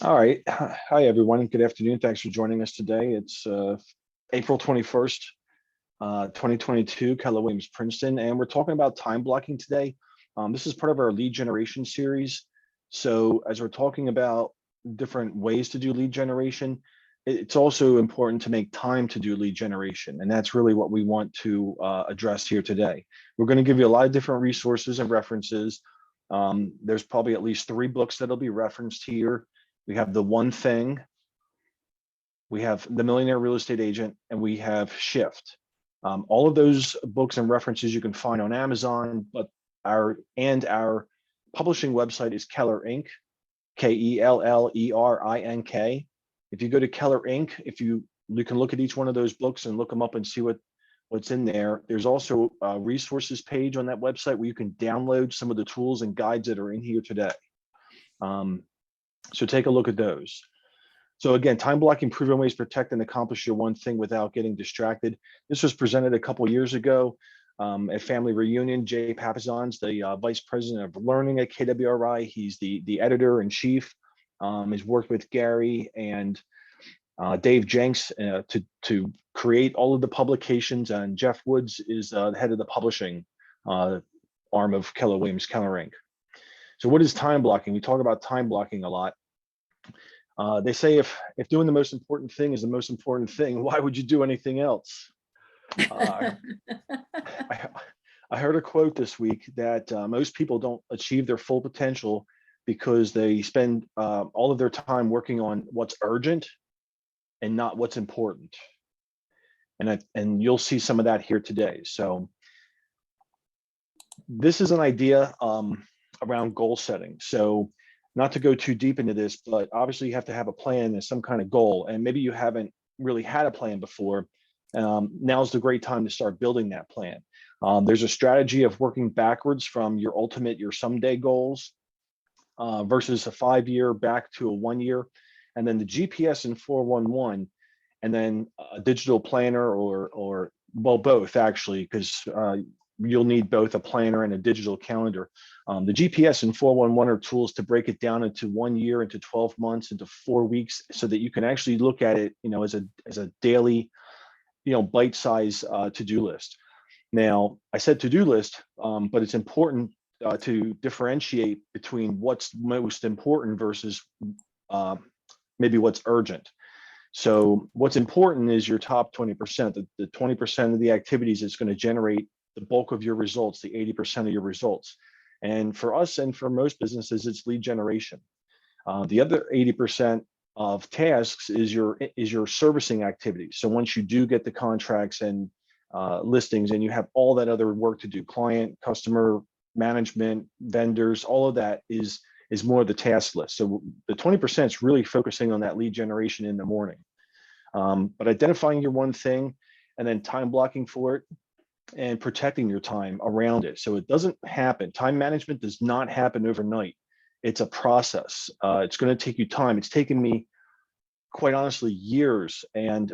All right. Hi, everyone. Good afternoon. Thanks for joining us today. It's April 21st, 2022, Keller Williams, Princeton, and we're talking about time blocking today. This is part of our lead generation series. So as we're talking about different ways to do lead generation, it's also important to make time to do lead generation. And that's really what we want to address here today. We're going to give you a lot of different resources and references. There's probably at least 3 books that'll be referenced here. We have The One Thing, we have The Millionaire Real Estate Agent, and we have Shift. All of those books and references you can find on Amazon, but our publishing website is Keller Inc., KELLERINK. If you go to Keller Inc., you can look at each one of those books and look them up and see what's in there. There's also a resources page on that website where you can download some of the tools and guides that are in here today. So take a look at those. So again, time blocking, proven ways to protect and accomplish your one thing without getting distracted. This was presented a couple years ago at Family Reunion. Jay Papazon's the Vice President of Learning at KWRI. He's the editor in chief. He's worked with Gary and Dave Jenks to create all of the publications, and Jeff Woods is the head of the publishing arm of Keller Williams, Keller Inc. So what is time blocking? We talk about time blocking a lot. They say if doing the most important thing is the most important thing, why would you do anything else? I heard a quote this week that most people don't achieve their full potential because they spend all of their time working on what's urgent and not what's important. And you'll see some of that here today. So this is an idea around goal setting. So not to go too deep into this, but obviously you have to have a plan and some kind of goal. And maybe you haven't really had a plan before. Now's the great time to start building that plan. There's a strategy of working backwards from your someday goals versus a 5-year back to a 1-year. And then the GPS and 411, and then a digital planner or well, both actually, because you'll need both a planner and a digital calendar. The GPS and 411 are tools to break it down into 1 year, into 12 months, into 4 weeks, so that you can actually look at it, as a daily, bite-size to-do list. Now, I said to-do list, but it's important to differentiate between what's most important versus maybe what's urgent. So what's important is your top 20%, the 20% of the activities that's going to generate the bulk of your results, the 80% of your results. And for us and for most businesses, it's lead generation. The other 80% of tasks is your servicing activities. So once you do get the contracts and listings and you have all that other work to do, client, customer management, vendors, all of that is more of the task list. So the 20% is really focusing on that lead generation in the morning. But identifying your one thing and then time blocking for it, and protecting your time around it. So it doesn't happen. Time management does not happen overnight. It's a process. It's going to take you time. It's taken me, quite honestly, years, and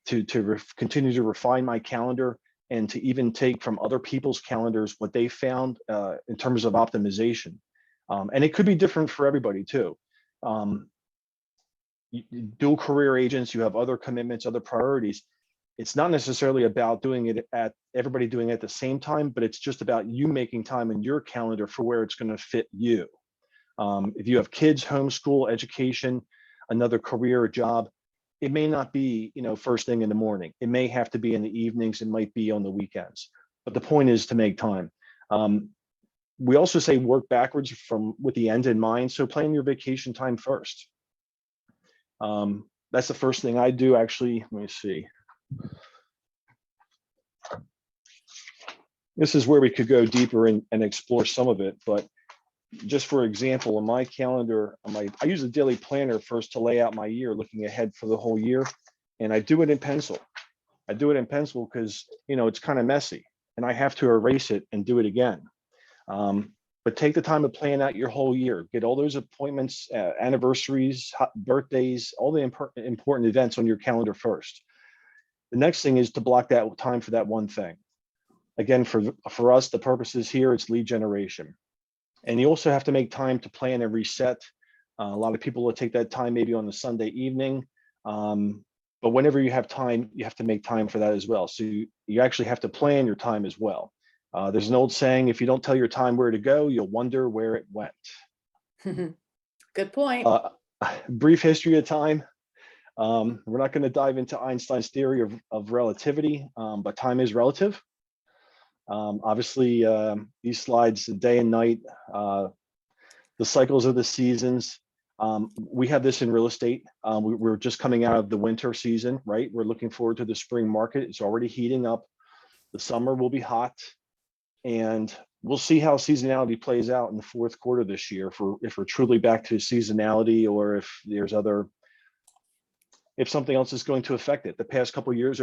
to continue to refine my calendar and to even take from other people's calendars what they found in terms of optimization. And it could be different for everybody too. Dual career agents, you have other commitments, other priorities. It's not necessarily about doing it everybody doing it at the same time, but it's just about you making time in your calendar for where it's going to fit you. If you have kids, homeschool, education, another career or job, it may not be, first thing in the morning. It may have to be in the evenings. It might be on the weekends. But the point is to make time. We also say work backwards with the end in mind. So plan your vacation time first. That's the first thing I do, actually. Let me see. This is where we could go deeper and explore some of it, but just for example, in my calendar, I use a daily planner first to lay out my year, looking ahead for the whole year, and I do it in pencil. I do it in pencil because it's kind of messy, and I have to erase it and do it again. But take the time to plan out your whole year. Get all those appointments, anniversaries, birthdays, all the important events on your calendar first. The next thing is to block that time for that one thing. Again, for us, the purposes here, it's lead generation. And you also have to make time to plan and reset A lot of people will take that time maybe on the Sunday evening. But whenever you have time, you have to make time for that as well. So you actually have to plan your time as well. There's an old saying, if you don't tell your time where to go, you'll wonder where it went. Good point. Brief history of time. We're not going to dive into Einstein's theory of relativity, but time is relative. Obviously, these slides, the day and night, the cycles of the seasons. We have this in real estate. We're just coming out of the winter season, right? We're looking forward to the spring market. It's already heating up. The summer will be hot, and we'll see how seasonality plays out in the fourth quarter this year. If we're truly back to seasonality, or if there's if something else is going to affect it. The past couple of years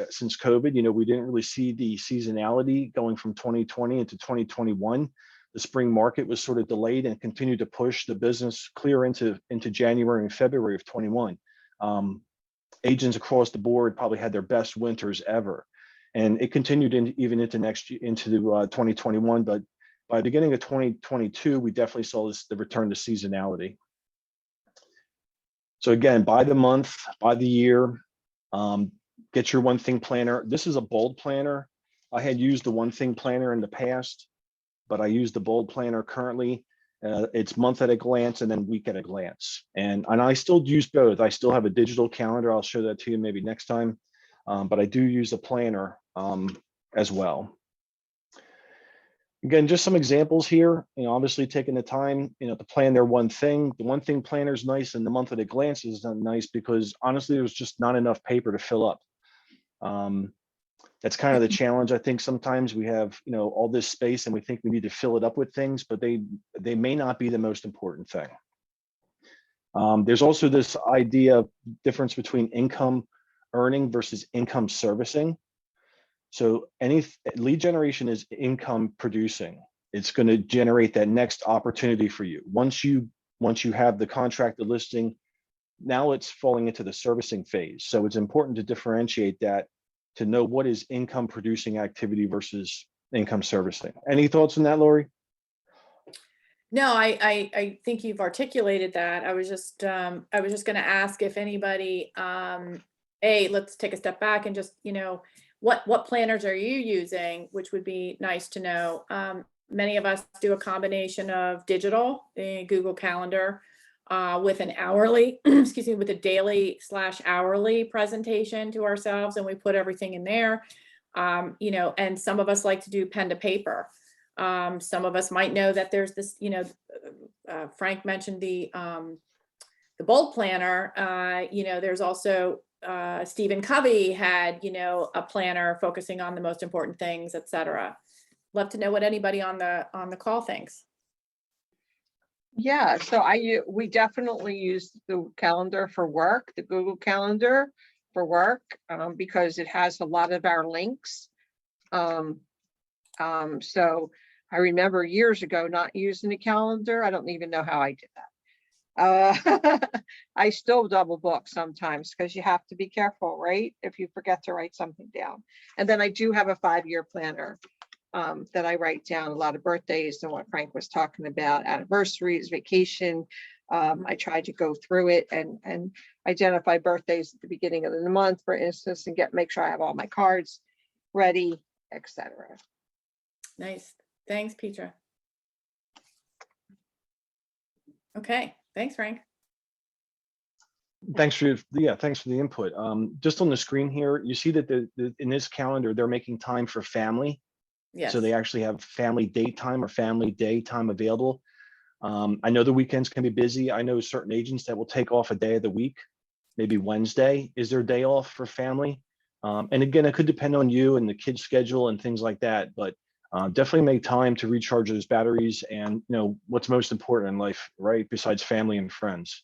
since COVID, we didn't really see the seasonality going from 2020 into 2021. The spring market was sort of delayed and continued to push the business clear into January and February of 21. Agents across the board probably had their best winters ever, and it continued even into 2021. But by the beginning of 2022, we definitely saw the return to seasonality. So again, by the month, by the year, get your one thing planner. This is a bold planner. I had used the one thing planner in the past, but I use the bold planner currently. It's month at a glance and then week at a glance. And I still use both. I still have a digital calendar. I'll show that to you maybe next time. But I do use a planner as well. Again, just some examples here, obviously taking the time, to plan their one thing. The one thing planner is nice, and the month at a glance is nice because honestly, there's just not enough paper to fill up. That's kind of the challenge. I think sometimes we have, all this space and we think we need to fill it up with things, but they may not be the most important thing. There's also this idea of difference between income earning versus income servicing. So any lead generation is income producing. It's going to generate that next opportunity for you. Once you have the contract, the listing, now it's falling into the servicing phase. So it's important to differentiate that, to know what is income producing activity versus income servicing. Any thoughts on that, Lori? No, I think you've articulated that. I was just going to ask if anybody, let's take a step back and just, what planners are you using, which would be nice to know. Many of us do a combination of digital, Google Calendar, with an hourly, with a daily/hourly presentation to ourselves, and we put everything in there. And some of us like to do pen to paper. Some of us might know that there's this, Frank mentioned the bold planner. There's also Stephen Covey had, a planner focusing on the most important things, etc. Love to know what anybody on the call thinks. Yeah, so we definitely use the calendar for work, the Google Calendar for work, because it has a lot of our links. So I remember years ago not using a calendar. I don't even know how I did that. I still double book sometimes because you have to be careful, right? If you forget to write something down. And then I do have a 5-year planner that I write down a lot of birthdays and what Frank was talking about, anniversaries, vacation. I try to go through it and identify birthdays at the beginning of the month, for instance, and make sure I have all my cards ready, etc. Nice. Thanks, Petra. Okay. Thanks, Frank. Thanks for the input. Just on the screen here, you see that in this calendar, they're making time for family. Yes. So they actually have family daytime or family daytime available. I know the weekends can be busy. I know certain agents that will take off a day of the week, maybe Wednesday is their day off for family. And again, it could depend on you and the kid's schedule and things like that, but definitely make time to recharge those batteries and what's most important in life, right? Besides family and friends.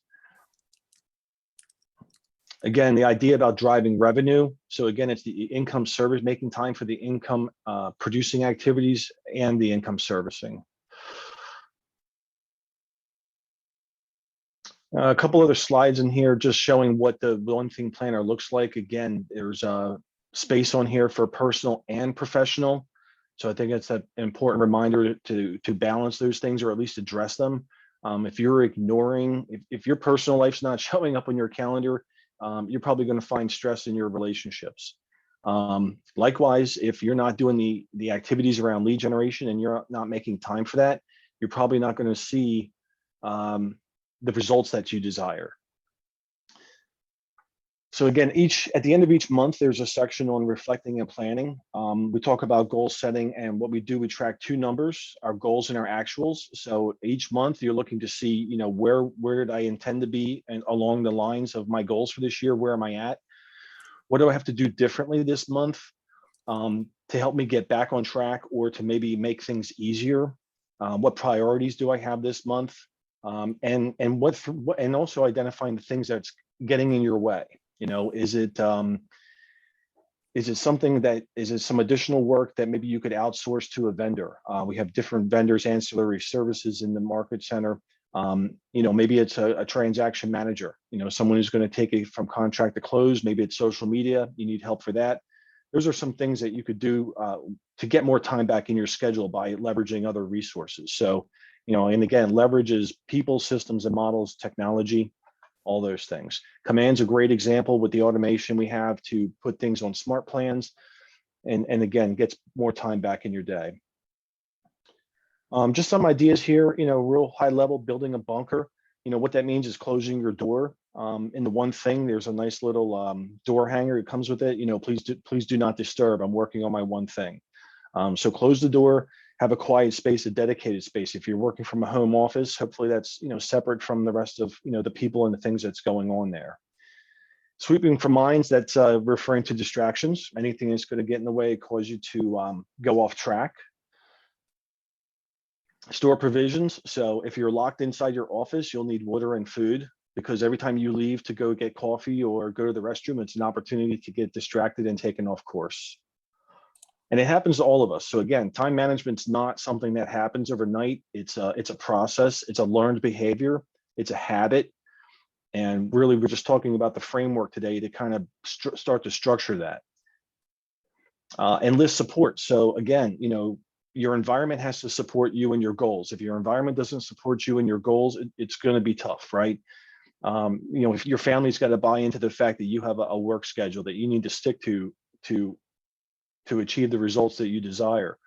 Again, the idea about driving revenue. So again, it's the income service, making time for the income producing activities and the income servicing. A couple other slides in here just showing what the one thing planner looks like. Again, there's a space on here for personal and professional. So I think it's an important reminder to balance those things, or at least address them. If you're ignoring, if your personal life's not showing up on your calendar, you're probably going to find stress in your relationships. Likewise, if you're not doing the activities around lead generation and you're not making time for that, you're probably not going to see the results that you desire. So again, at the end of each month, there's a section on reflecting and planning. We talk about goal setting, and what we do, we track two numbers, our goals and our actuals. So each month you're looking to see, where did I intend to be and along the lines of my goals for this year, where am I at? What do I have to do differently this month to help me get back on track or to maybe make things easier? What priorities do I have this month? And also identifying the things that's getting in your way. Is it something that is it some additional work that maybe you could outsource to a vendor? We have different vendors, ancillary services in the market center. Maybe it's a transaction manager, someone who's going to take it from contract to close. Maybe it's social media. You need help for that. Those are some things that you could do to get more time back in your schedule by leveraging other resources. So, and again, leverage is people, systems, and models, technology, all those things. Command's a great example with the automation we have to put things on smart plans and again, gets more time back in your day. Just some ideas here, real high level, building a bunker. What that means is closing your door. In the one thing, there's a nice little door hanger. It comes with it. Please do not disturb. I'm working on my one thing. So close the door, have a quiet space, a dedicated space. If you're working from a home office, hopefully that's, separate from the rest of, the people and the things that's going on there. Sweeping from minds, that's referring to distractions. Anything that's going to get in the way, cause you to go off track. Store provisions. So if you're locked inside your office, you'll need water and food, because every time you leave to go get coffee or go to the restroom, it's an opportunity to get distracted and taken off course. And it happens to all of us. So again, time management's not something that happens overnight. It's a process. It's a learned behavior. It's a habit. And really, we're just talking about the framework today to kind of start to structure that. And list support. So again, your environment has to support you and your goals. If your environment doesn't support you and your goals, it's going to be tough, right? If your family's got to buy into the fact that you have a work schedule that you need to stick to achieve the results that you desire,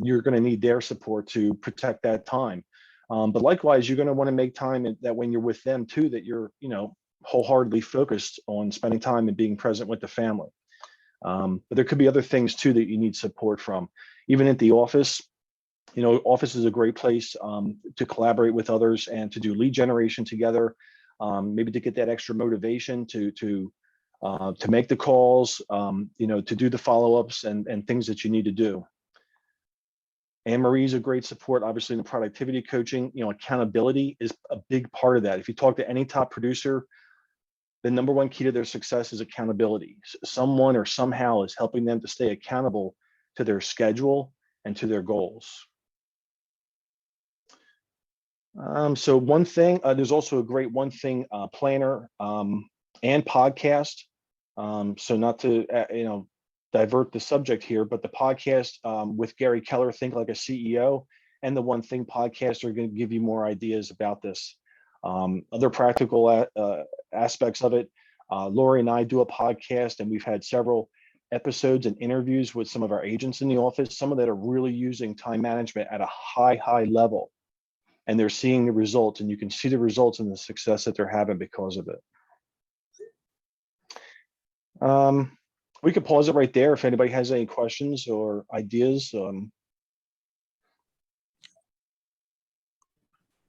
you're going to need their support to protect that time. But likewise, you're going to want to make time that when you're with them too, that you're, wholeheartedly focused on spending time and being present with the family. But there could be other things too that you need support from. Even at the office, office is a great place to collaborate with others and to do lead generation together. Maybe to get that extra motivation to make the calls, to do the follow-ups and things that you need to do. Anne Marie's a great support, obviously, in the productivity coaching. Accountability is a big part of that. If you talk to any top producer, the number one key to their success is accountability. Someone or somehow is helping them to stay accountable to their schedule and to their goals. So one thing, there's also a great one thing planner and podcast. So not to divert the subject here, but the podcast with Gary Keller, Think Like a CEO, and the One Thing podcast are going to give you more ideas about this. Other practical aspects of it. Lori and I do a podcast, and we've had several episodes and interviews with some of our agents in the office, some of that are really using time management at a high level. And they're seeing the results, and you can see the results and the success that they're having because of it. We could pause it right there if anybody has any questions or ideas.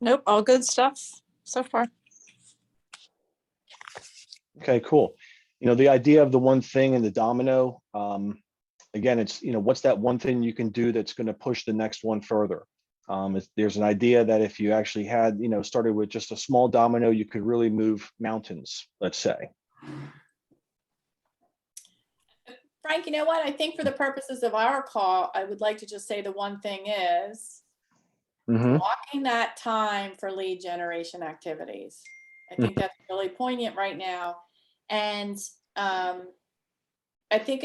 Nope, all good stuff so far. Okay, cool. The idea of the one thing and the domino, again, it's, what's that one thing you can do that's going to push the next one further? There's an idea that if you actually had, started with just a small domino, you could really move mountains, let's say. Frank, you know what? I think for the purposes of our call, I would like to just say the one thing is blocking that time for lead generation activities. I think that's really poignant right now. And I think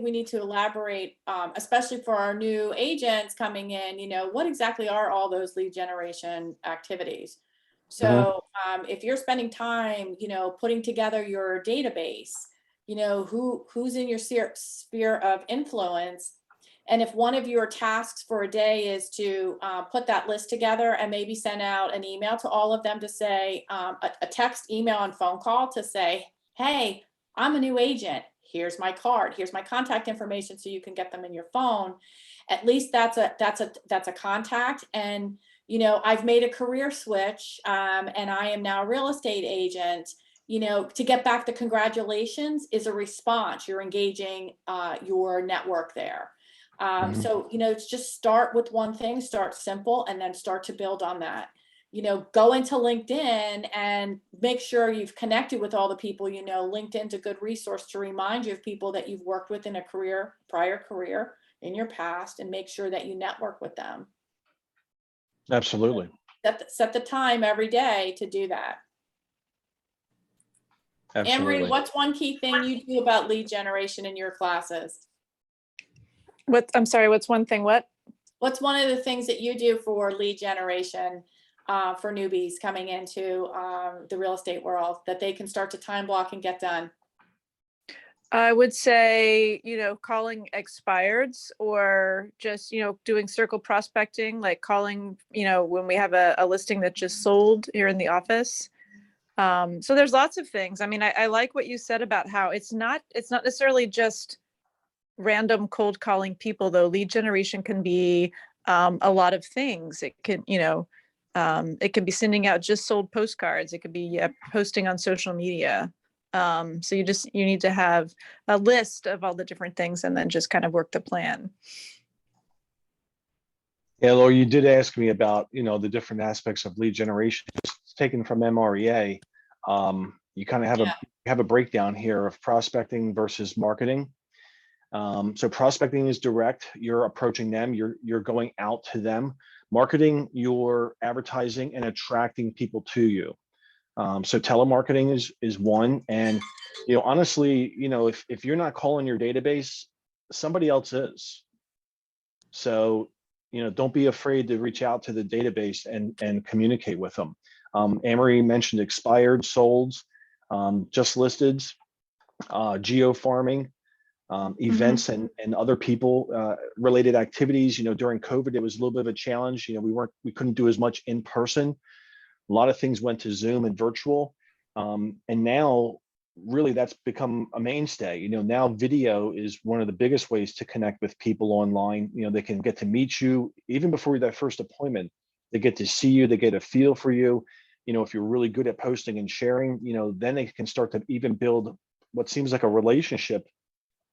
we need to elaborate, especially for our new agents coming in, what exactly are all those lead generation activities? So if you're spending time, putting together your database, who's in your sphere of influence. And if one of your tasks for a day is to put that list together and maybe send out an email to all of them to say, a text, email, and phone call to say, hey, I'm a new agent. Here's my card. Here's my contact information so you can get them in your phone. At least that's a contact. And I've made a career switch, and I am now a real estate agent. To get back the congratulations is a response. You're engaging your network there. So, just start with one thing, start simple, and then start to build on that. Go into LinkedIn and make sure you've connected with all the people. LinkedIn's a good resource to remind you of people that you've worked with in a prior career in your past, and make sure that you network with them. Absolutely. Set the time every day to do that. Absolutely. Anne-Marie, what's one key thing you do about lead generation in your classes? I'm sorry, what's one thing? What's one of the things that you do for lead generation for newbies coming into the real estate world that they can start to time block and get done? I would say, calling expireds, or just, doing circle prospecting, like calling, when we have a listing that just sold here in the office. So there's lots of things. I mean, I like what you said about how it's not necessarily just random cold calling people, though. Lead generation can be a lot of things. It can, it can be sending out just sold postcards. It could be posting on social media. So you need to have a list of all the different things and then just kind of work the plan. Yeah, Laura, you did ask me about, the different aspects of lead generation. It's taken from MREA. You kind of have a breakdown here of prospecting versus marketing. So prospecting is direct. You're approaching them. You're going out to them. Marketing, you're advertising and attracting people to you. So telemarketing is one. And, honestly, if you're not calling your database, somebody else is. So, don't be afraid to reach out to the database and communicate with them. Anne-Marie mentioned expired, solds, just listed, geo farming, events and other people related activities. During COVID, it was a little bit of a challenge. We couldn't do as much in person. A lot of things went to Zoom and virtual. And now really that's become a mainstay. Now video is one of the biggest ways to connect with people online. They can get to meet you even before that first appointment. They get to see you, they get a feel for you. If you're really good at posting and sharing, then they can start to even build what seems like a relationship.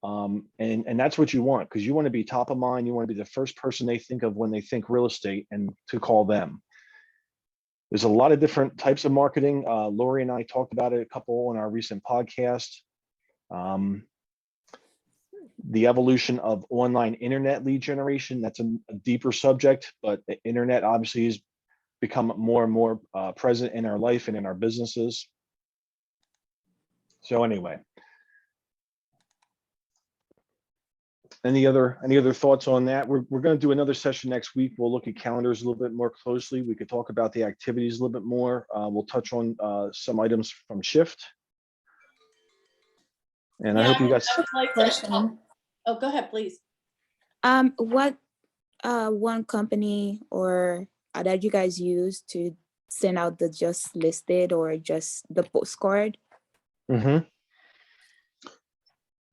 And that's what you want, because you want to be top of mind. You want to be the first person they think of when they think real estate and to call them. There's a lot of different types of marketing. Lori and I talked about it a couple on our recent podcast. The evolution of online internet lead generation, that's a deeper subject, but the internet obviously has become more and more present in our life and in our businesses. So anyway. Any other thoughts on that? We're going to do another session next week. We'll look at calendars a little bit more closely. We could talk about the activities a little bit more. We'll touch on some items from Shift. And I hope you guys. Question. Oh, go ahead, please. What one company or that you guys use to send out the just listed or just the postcard?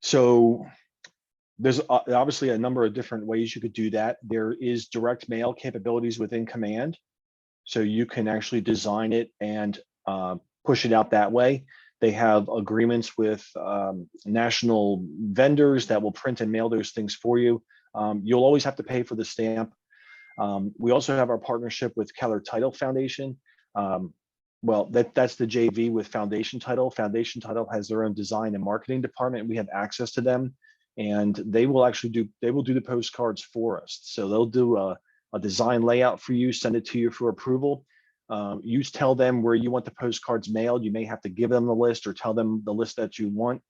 So there's obviously a number of different ways you could do that. There is direct mail capabilities within Command. So you can actually design it and push it out that way. They have agreements with national vendors that will print and mail those things for you. You'll always have to pay for the stamp. We also have our partnership with Keller Title Foundation. Well, that's the JV with Foundation Title. Foundation Title has their own design and marketing department. We have access to them. And they will do the postcards for us. So they'll do a design layout for you, send it to you for approval. You tell them where you want the postcards mailed. You may have to give them the list or tell them the list that you want.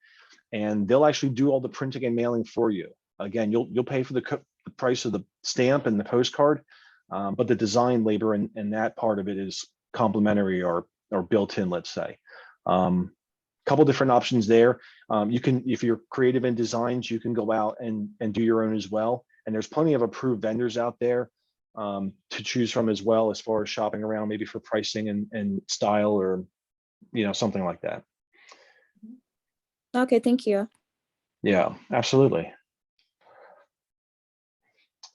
and they'll actually do all the printing and mailing for you. Again, you'll pay for the price of the stamp and the postcard, but the design labor and that part of it is complimentary or built in, let's say. Couple different options there. You can, if you're creative in designs, you can go out and do your own as well. And there's plenty of approved vendors out there to choose from as well, as far as shopping around, maybe for pricing and style, or something like that. Okay, thank you. Yeah, absolutely.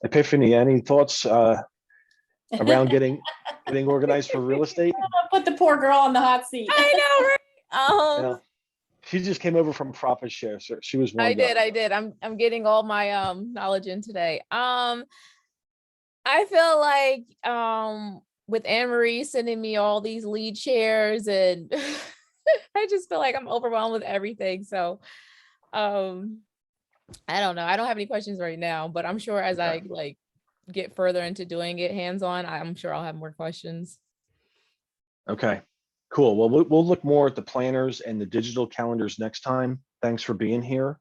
Epiphany, any thoughts around getting organized for real estate? Put the poor girl on the hot seat. I know, right? Yeah. She just came over from Profit Share, so she was warmed up. I did. I'm getting all my knowledge in today. I feel like with Anne-Marie sending me all these lead shares, and I just feel like I'm overwhelmed with everything. So I don't know. I don't have any questions right now, but I'm sure as I like get further into doing it hands-on, I'm sure I'll have more questions. Okay, cool. Well, we'll look more at the planners and the digital calendars next time. Thanks for being here.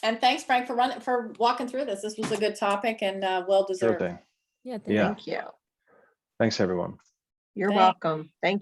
And thanks, Frank, for walking through this. This was a good topic and well Sure deserved. thing. Yeah. Yeah. Thank you. Thanks, everyone. You're Thank- welcome. Thank